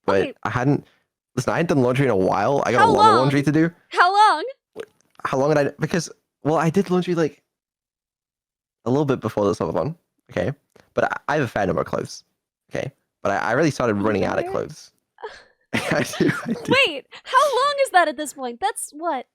but Okay. I hadn't. Listen, I hadn't done laundry in a while. I got How a lot long? of laundry to do. How long? How long did I? Because well, I did laundry like a little bit before the subathon. Okay, but I have a fair number of clothes. Okay, but I really started running out of Fair? clothes. I do. Wait, how long is that at this point? That's what?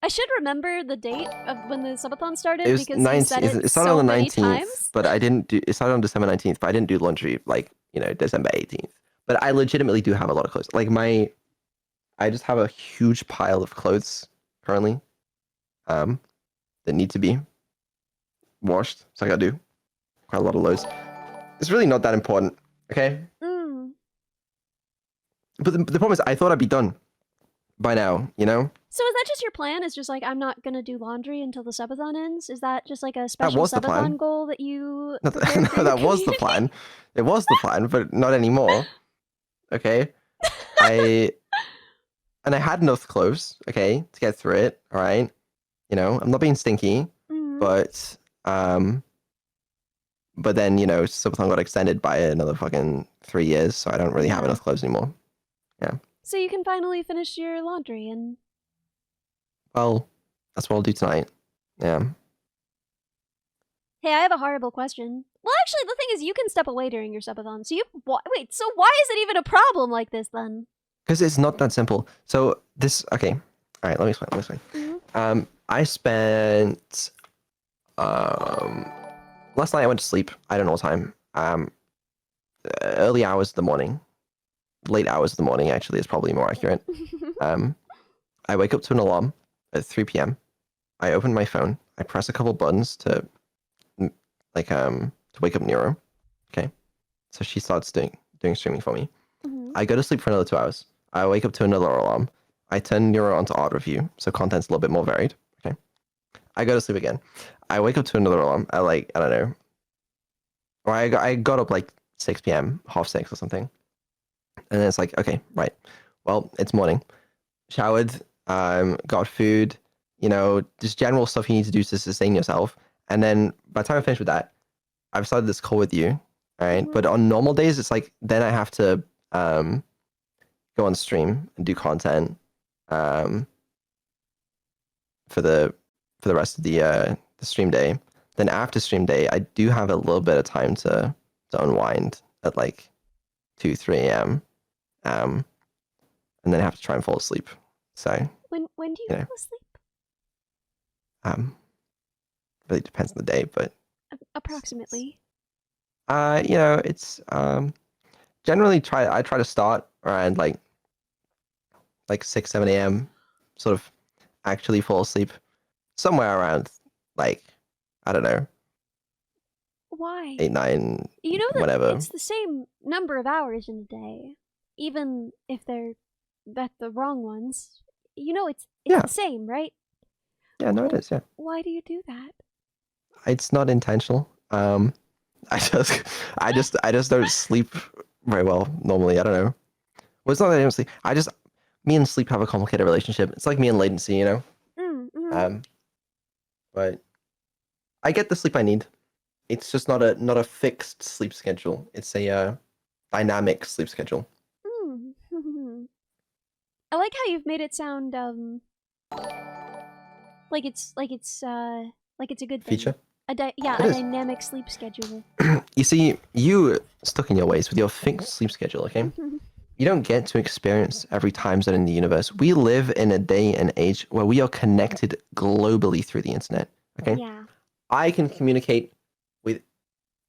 I should remember the date of when the subathon started It was because you said it started so on the many 19th, times. but I didn't do. It started on December 19th, but I didn't do laundry like December 18th. But I legitimately do have a lot of clothes. Like I just have a huge pile of clothes currently, that need to be washed. So I gotta do quite a lot of loads. It's really not that important, okay? But the problem is, I thought I'd be done by now, you know? So is that just your plan? Is just like, I'm not gonna do laundry until the subathon ends? Is that just like a special was the plan. subathon goal that you No, prepared for no, your that was the community? plan. It was the plan, but not anymore. Okay? I had enough clothes, okay, to get through it, all right? You know, I'm not being stinky, but then, subathon got extended by another fucking 3 years, so I don't really have enough clothes anymore. Yeah. So you can finally finish your laundry and... Well, that's what I'll do tonight. Yeah. Hey, I have a horrible question. Well, actually, the thing is, you can step away during your subathon. So wait, so why is it even a problem like this then? Because it's not that simple. So this, okay. All right, let me explain. I spent, last night I went to sleep. I don't know what time. Early hours of the morning. Late hours of the morning, actually, is probably more accurate. I wake up to an alarm at 3 p.m. I open my phone. I press a couple buttons to wake up Neuro. Okay. So she starts doing streaming for me. I go to sleep for another 2 hours. I wake up to another alarm. I turn Neuro onto art review, so content's a little bit more varied. Okay. I go to sleep again. I wake up to another alarm at I don't know. Or I got up 6 p.m., 6:30 or something. And then it's like, okay, right. Well, it's morning. Showered, got food, just general stuff you need to do to sustain yourself. And then by the time I finish with that, I've started this call with you, all right? But on normal days, it's like, then I have to go on stream and do content for the rest of the stream day. Then after stream day, I do have a little bit of time to unwind at 2, 3 a.m. And then I have to try and fall asleep. So when do you fall asleep? Really depends on the day, but approximately. It's generally I try to start around 6, 7 a.m. sort of actually fall asleep somewhere around I don't know. Why? 8, 9. You know that whatever. It's the same number of hours in a day, even if they're the wrong ones. It's the same, right? Yeah, no, it is. Yeah. Why do you do that? It's not intentional. I just don't sleep very well normally. I don't know. Well, it's not that I don't sleep. Me and sleep have a complicated relationship. It's like me and latency, you know. But I get the sleep I need. It's just not a fixed sleep schedule. It's a dynamic sleep schedule. I like how you've made it sound like it's a good thing. Feature. A dynamic sleep schedule. You see, you stuck in your ways with your fixed sleep schedule. Okay. You don't get to experience every time zone in the universe. We live in a day and age where we are connected globally through the internet. Okay. Yeah. I can communicate with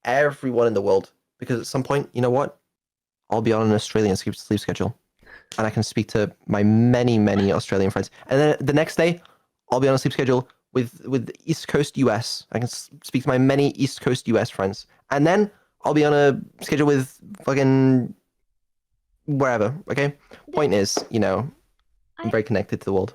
everyone in the world because at some point, you know what? I'll be on an Australian sleep schedule, and I can speak to my many, many Australian friends. And then the next day, I'll be on a sleep schedule with East Coast US. I can speak to my many East Coast US friends, and then I'll be on a schedule with fucking wherever. Okay. Point is, I'm very connected to the world.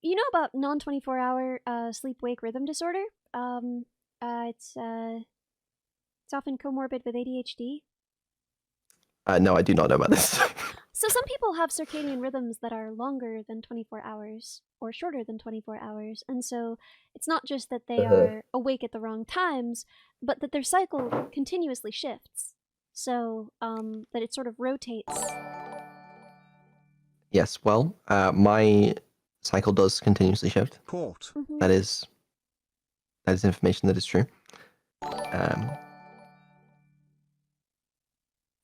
You know about non-24-hour sleep-wake rhythm disorder? It's often comorbid with ADHD. No, I do not know about this. So some people have circadian rhythms that are longer than 24 hours or shorter than 24 hours. And so it's not just that they are awake at the wrong times, but that their cycle continuously shifts. So that it sort of rotates. Yes, well, my cycle does continuously shift. Port. That is information that is true.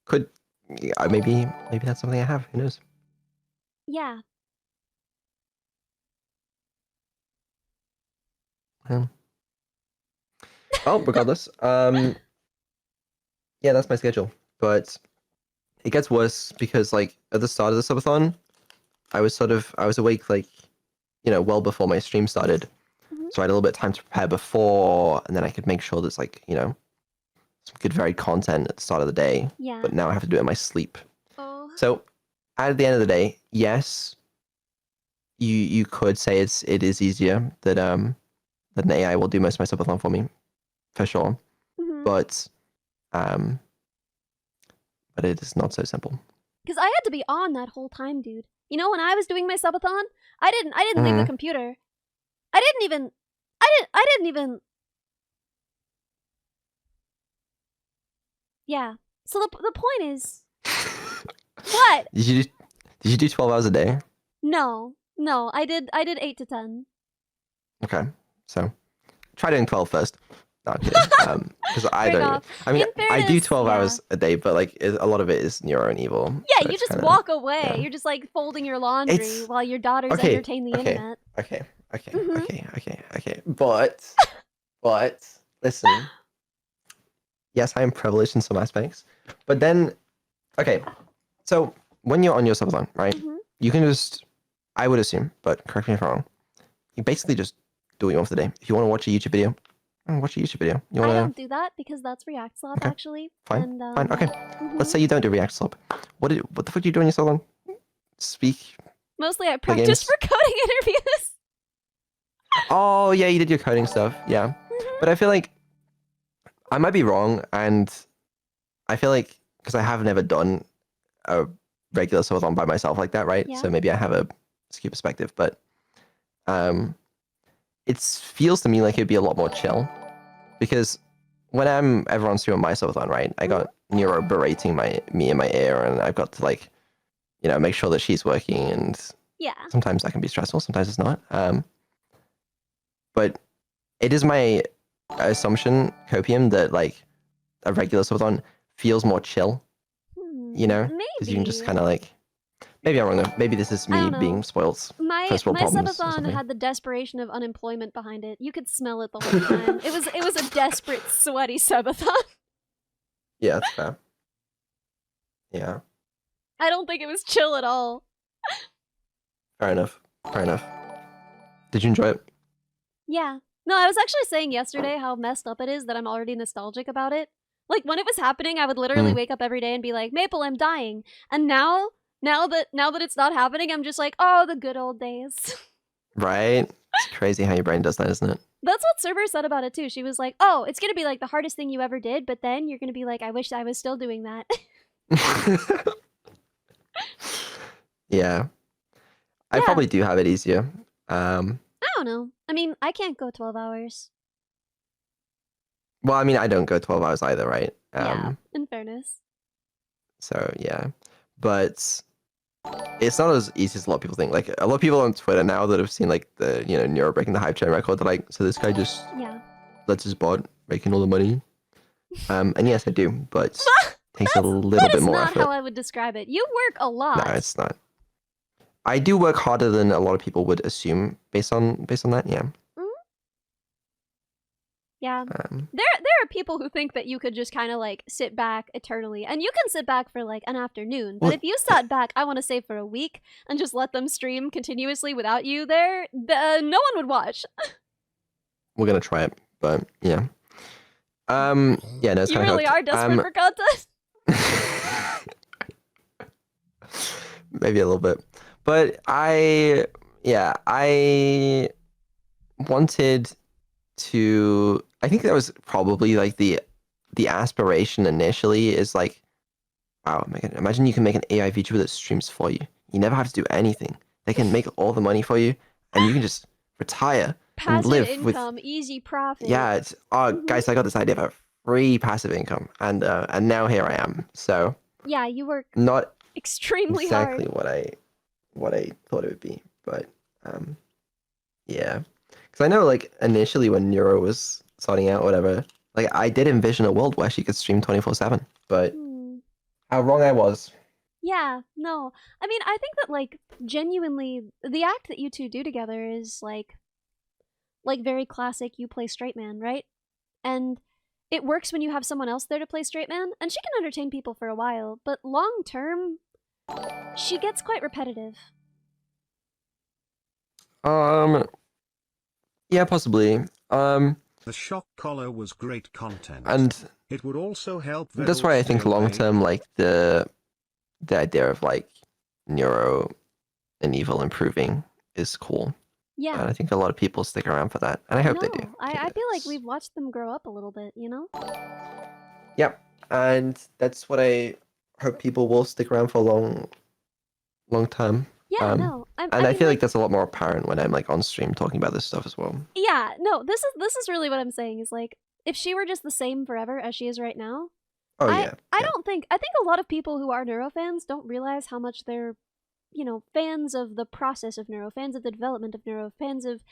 Could maybe that's something I have. Who knows? Yeah. Oh, regardless. Yeah, that's my schedule. But it gets worse because, like, at the start of the subathon, I was awake, like, well before my stream started. So I had a little bit of time to prepare before, and then I could make sure there's, like, some good varied content at the start of the day. Yeah. But now I have to do it in my sleep. Oh. So at the end of the day, yes, you could say it is easier that an AI will do most of my subathon for me, for sure. But it is not so simple. Because I had to be on that whole time, dude. You know, when I was doing my subathon, I didn't leave the computer. I didn't even. Yeah. So the point is, what? Did you do 12 hours a day? No, I did 8 to 10. Okay, so try doing 12 first. No, I'm kidding. Because I don't. off. I mean, fairness, I do 12 yeah. hours a day, but like a lot of it is Neuro and Evil. Yeah, so you it's just kinda, walk away. yeah. You're just like folding your laundry while your daughters Okay, entertain the internet. Okay. But listen. Yes, I am privileged in some aspects, but then, okay. So when you're on your subathon, right? You can just, I would assume, but correct me if I'm wrong. You basically just do what you want for the day. If you want to watch a YouTube video, watch a YouTube video. You I wanna... don't do that because that's React Slop, actually. Fine. And, Fine. Okay. Let's say you don't do React Slop. What the fuck do you do on your subathon? Speak. Mostly I practice for coding interviews. Oh yeah, you did your coding stuff. Yeah, but I feel like I might be wrong, and I feel like because I have never done a regular subathon by myself like that, right? Yeah. So maybe I have a skewed perspective, but it feels to me like it'd be a lot more chill because when everyone's doing my subathon, right? I got Neuro berating me in my ear, and I've got to like, make sure that she's working, and yeah, sometimes that can be stressful, sometimes it's not. But it is my assumption, Copium, that like a regular subathon feels more chill, because you can just kind of like, maybe I'm wrong though. Maybe this is me being spoiled. My subathon had the desperation of unemployment behind it. You could smell it the whole time. It was a desperate, sweaty subathon. Yeah, that's fair. Yeah. I don't think it was chill at all. Fair enough. Did you enjoy it? Yeah. No, I was actually saying yesterday how messed up it is that I'm already nostalgic about it. Like, when it was happening, I would literally wake up every day and be like, Maple, I'm dying. And now that it's not happening, I'm just like, oh, the good old days. Right? It's crazy how your brain does that, isn't it? That's what Server said about it, too. She was like, oh, it's going to be, like, the hardest thing you ever did, but then you're going to be like, I wish I was still doing that. Yeah. I probably do have it easier. I don't know. I mean, I can't go 12 hours. Well, I mean, I don't go 12 hours either, right? Yeah, in fairness. So, yeah. But it's not as easy as a lot of people think. Like, a lot of people on Twitter now that have seen, like, the, Neuro breaking the hype chain record, they're like, so this guy just lets his bot making all the money? And yes, I do, but it takes a little bit more effort. That's not how I would describe it. You work a lot. No, it's not. I do work harder than a lot of people would assume based on that, yeah. Yeah. There are people who think that you could just kind of like sit back eternally, and you can sit back for like an afternoon. But if you sat back, I want to say for a week, and just let them stream continuously without you there, no one would watch. We're gonna try it, but yeah. Yeah, no, it's you kind of really are desperate for content. Maybe a little bit, but I wanted to. I think that was probably like the aspiration initially is like, Wow, Megan, imagine you can make an AI VTuber that streams for you. You never have to do anything. They can make all the money for you, and you can just retire and Passive live with. income, easy profit. Yeah, it's Mhm. guys, I got this idea for free passive income, and now here I am. So Yeah, you work not extremely exactly hard. what I thought it would be, but um, yeah, because I know like initially when Neuro was starting out, whatever, like I did envision a world where she could stream 24/7, but Hmm. how wrong I was. Yeah, no. I mean, I think that like genuinely the act that you two do together is like very classic you play straight man, right? And it works when you have someone else there to play straight man, and she can entertain people for a while, but long term, she gets quite repetitive. Um, yeah, possibly. The shock collar was great content. And It would also help that's Vedal why I stay think long away. term, like the idea of like Neuro and Evil improving is cool. Yeah. And I think a lot of people stick around for that, and I hope they do. No, I feel like we've watched them grow up a little bit, you know? Yep, and that's what I hope people will stick around for a long time. Yeah, no. I And I mean, feel like like, that's a lot more apparent when I'm like on stream talking about this stuff as well. yeah, no. This is really what I'm saying is like, if she were just the same forever as she is right now, Oh I yeah, I yeah. don't think I think a lot of people who are Neuro fans don't realize how much they're, fans of the process of Neuro, fans of the development of Neuro, fans of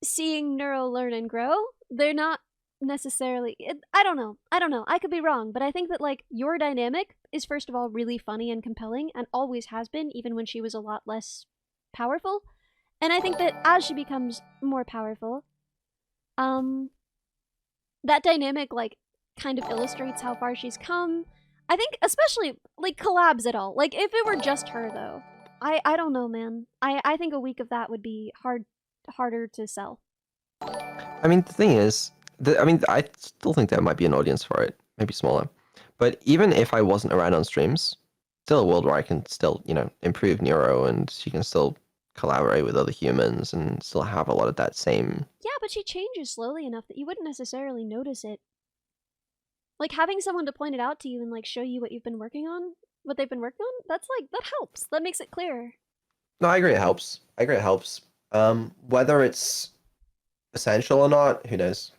seeing Neuro learn and grow. They're not necessarily I don't know. I don't know. I could be wrong, but I think that like your dynamic is first of all really funny and compelling and always has been even when she was a lot less powerful. And I think that as she becomes more powerful, um that dynamic like kind of illustrates how far she's come. I think especially like collabs at all. Like if it were just her though. I don't know, man. I think a week of that would be harder to sell. I mean, the thing is, I mean, I still think there might be an audience for it, maybe smaller. But even if I wasn't around on streams, still a world where I can still, improve Neuro and she can still collaborate with other humans and still have a lot of that same. Yeah, but she changes slowly enough that you wouldn't necessarily notice it. Like having someone to point it out to you and like show you what you've been working on, what they've been working on, that's like that helps. That makes it clear. No, I agree it helps. I agree it helps. Whether it's essential or not, who knows?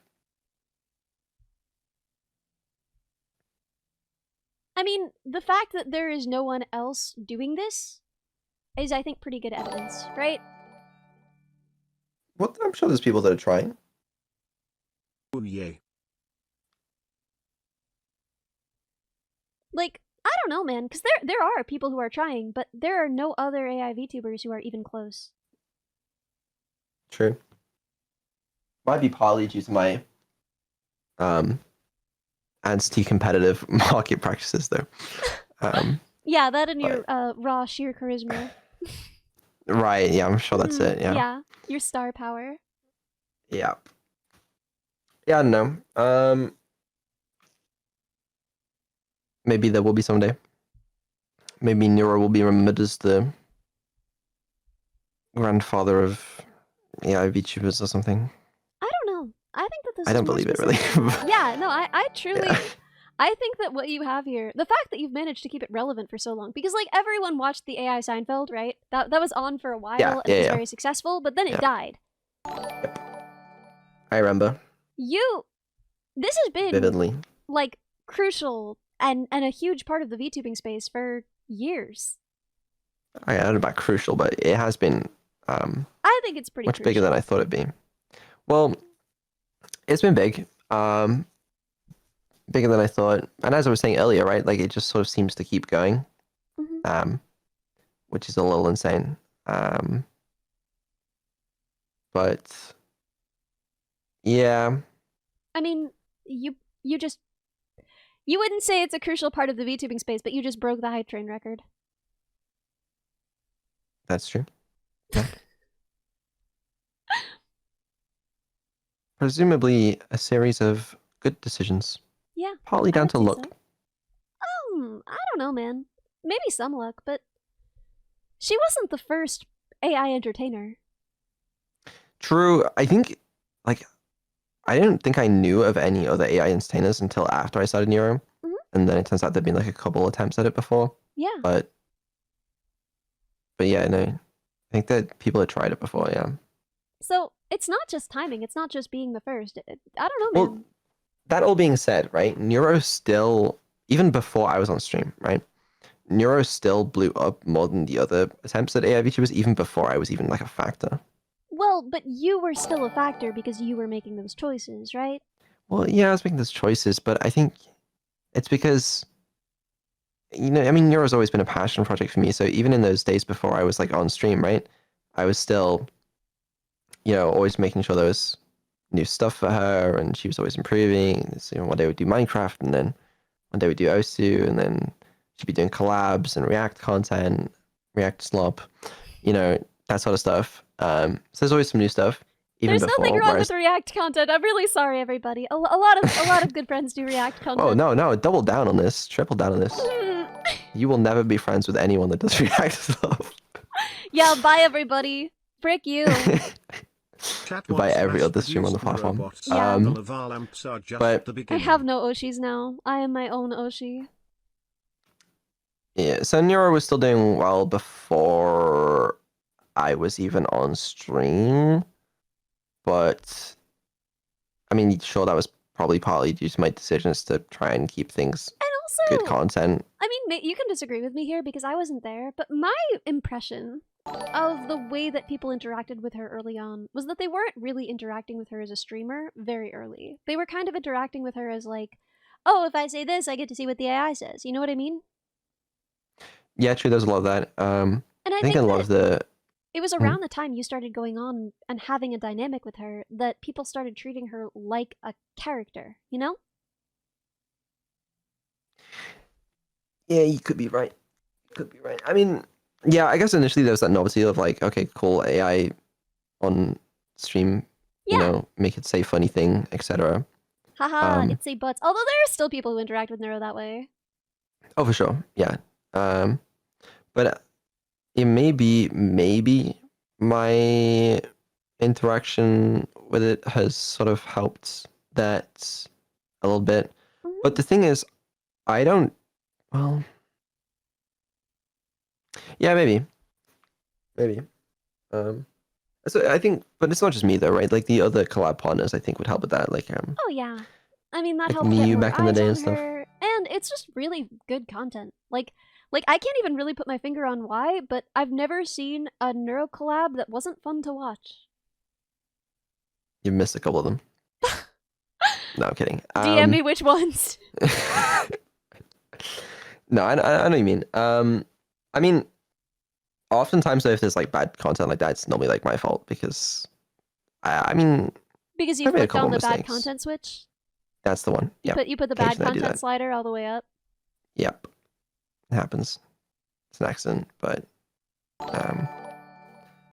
I mean, the fact that there is no one else doing this is I think pretty good evidence, right? What? I'm sure there's people that are trying. Oh yeah. Like, I don't know, man, because there are people who are trying, but there are no other AI VTubers who are even close. True. Might be partly due to my um anti-competitive market practices, though. Yeah, that and your But raw sheer charisma. right, yeah, I'm sure that's it. Yeah, Yeah, your star power. yeah, yeah. I don't know. Maybe there will be someday. Maybe Neuro will be remembered as the grandfather of AI VTubers or something. I don't know. I think that this I is don't more believe it really. specific than that. Yeah, no, I truly Yeah. I think that what you have here, the fact that you've managed to keep it relevant for so long, because like everyone watched the AI Seinfeld, right? That was on for a Yeah, while and it yeah, was yeah. very successful, but then it Yeah. died. Yep. I remember This has been vividly. like crucial and a huge part of the VTubing space for years. I don't know about crucial, but it has been I think it's pretty much crucial. bigger than I thought it'd be. Well, it's been big. Bigger than I thought. And as I was saying earlier, right, like it just sort of seems to keep going, Mm-hmm. which is a little insane. But yeah, I mean, you just you wouldn't say it's a crucial part of the VTubing space, but you just broke the hype train record. that's true. Yeah. Presumably a series of good decisions, Yeah, partly I down would to say luck. so. I don't know, man. Maybe some luck, but she wasn't the first AI entertainer. True. I think, like, I didn't think I knew of any other AI entertainers until after I started Neuro. Mhm. and then it turns out there'd been like a couple attempts at it before. Yeah. But yeah, no, I think that people had tried it before. Yeah. So it's not just timing. It's not just being the first. I don't know, man. Well, that all being said, right? Neuro still, even before I was on stream, right? Neuro still blew up more than the other attempts at AI VTubers, even before I was even like a factor. Well, but you were still a factor because you were making those choices, right? Well, yeah, I was making those choices, but I think it's because, you know, I mean, Neuro's always been a passion project for me. So even in those days before I was like on stream, right? I was still, you know, always making sure there was new stuff for her, and she was always improving. So, you know, one day we'd do Minecraft, and then one day we'd do Osu, and then she'd be doing collabs and React content, React slop, you know, that sort of stuff. So there's always some new stuff. Even There's before, nothing wrong whereas... with React content. I'm really sorry, everybody. A lot of good friends do React content. Oh no, double down on this, triple down on this. You will never be friends with anyone that does React stuff. Yeah, bye everybody. Frick you. Goodbye every other stream on the platform. Yeah. But I have no Oshis now. I am my own Oshi. yeah, so Neuro was still doing well before I was even on stream. But I mean, sure, that was probably partly due to my decisions to try and keep things And also, good content. I mean, you can disagree with me here because I wasn't there, but my impression of the way that people interacted with her early on was that they weren't really interacting with her as a streamer very early. They were kind of interacting with her as like, oh, if I say this, I get to see what the AI says. You know what I mean? Yeah, true. There's a lot of that. And I think a lot of the... It was around the time you started going on and having a dynamic with her that people started treating her like a character, you know? Yeah, you could be right. Could be right. I mean, yeah, I guess initially there was that novelty of like, okay, cool, AI on stream, you know, make it say funny thing, etc. Haha, it's a butts. Although there are still people who interact with Neuro that way. Oh, for sure. Yeah. But it maybe my interaction with it has sort of helped that a little bit. But the thing is, I don't... Well... Yeah, maybe. So I think, but it's not just me though, right? Like the other collab partners, I think would help with that. Like oh yeah, I mean that like helped get me more back in the eyes day on and stuff. her, and it's just really good content. Like I can't even really put my finger on why, but I've never seen a Neuro collab that wasn't fun to watch. You've missed a couple of them. No, I'm kidding. DM me which ones. No, I know what you mean. I mean, oftentimes though, if there's like bad content like that, it's normally like my fault because I mean, because you flicked on the bad content switch. That's the one. Yeah. You put the bad content slider all the way up. Yep. It happens. It's an accident, but